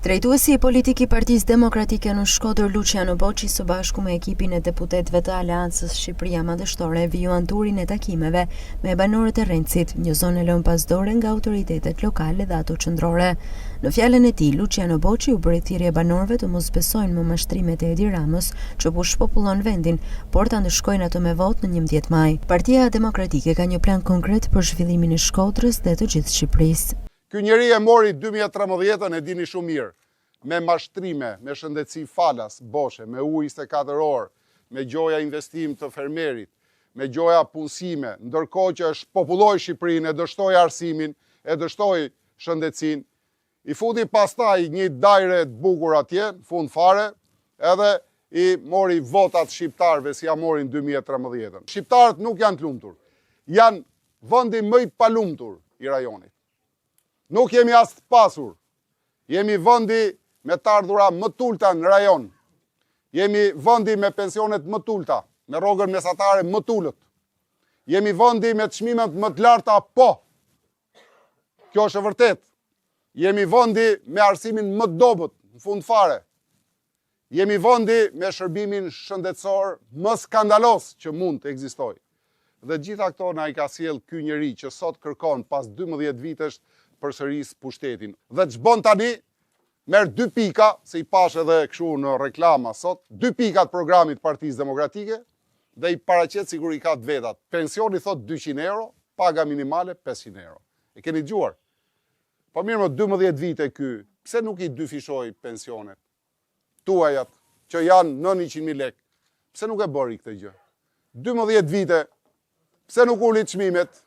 Drejtuesi i politik i Partisë Demokratike në Shkodër Luciano Boçi së bashku me ekipin e deputetëve të Aleancës Shqipëria Madhështore vijuan turin e takimeve me banorët e Rendësit, një zonë e lënë pas dore nga autoritetet lokale dhe ato qendrore. Në fjalën e tij, Luciano Boçi u bëri thirrje banorëve të mos besojnë më mashtrimet e Edi Ramës, që po shpopullon vendin, por ta ndëshkojnë ato me votë në 11 maj. Partia Demokratike ka një plan konkret për zhvillimin e Shkodrës dhe të gjithë Shqipërisë. Ky njeri e mori 2013 e dini shumë mirë, me mashtrime, me shëndetësi falas, boshe, me ujë 24 orë, me gjoja investim të fermerit, me gjoja punësime, ndërkohë që shpopulloi Shqipërinë, e dështoi arsimin, e dështoi shëndetësinë, i futi pastaj një dajre të bukur atje, në fund fare, edhe i mori votat shqiptarëve si ja morin 2013. Shqiptarët nuk janë të lumtur, janë vendi më i palumtur i rajonit. Nuk jemi as të pasur, jemi vendi me të ardhura më tulta në rajon, jemi vendi me pensionet më tulta, me rrogën mesatare më tullët, jemi vendi me çmimet më të larta, po, kjo është e vërtet, jemi vendi me arsimin më të dobët, në fund fare, jemi vendi me shërbimin shëndetësor më skandalos që mund të ekzistojë. Dhe gjitha këto na i ka sjell ky njeri që sot kërkon pas 12 vitesh përsëris pushtetin. Dhe ç'bën tani, merr 2 pika, se i pash edhe kështu në reklama sot, 2 pika të programit Partisë Demokratike dhe i paraqet sikur i ka të vetat. Pensioni thot 200 euro, paga minimale 500 euro. E keni dëgjuar? Po mirë, më 12 vite ky, pse nuk i dyfishoi pensionet tuajat që janë 900.000 lekë? Pse nuk e bëri këtë gjë? 12 vite, pse nuk uli çmimet?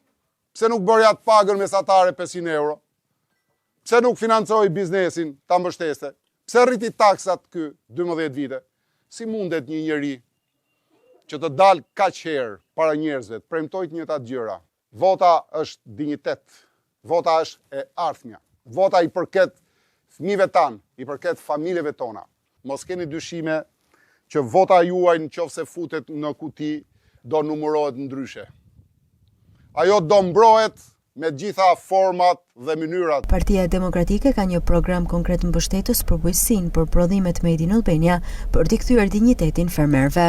Pse nuk bëri atë pagën mesatare 500 euro? Pse nuk financoi biznesin ta mbështeste? Pse rriti taksat ky 12 vite? Si mundet një njeri që të dalë kaq herë para njerëzve, të premtojë të njëjta gjëra? Vota është dinjitet. Vota është e ardhmja. Vota i përket fëmijëve tan, i përket familjeve tona. Mos keni dyshime që vota juaj nëse futet në kuti do numërohet ndryshe. Ajo do mbrohet me gjitha format dhe mënyrat. Partia Demokratike ka një program konkret mbështetës për bujqësinë për prodhimet Made in Albania për t'i kthyer dinjitetin fermerëve.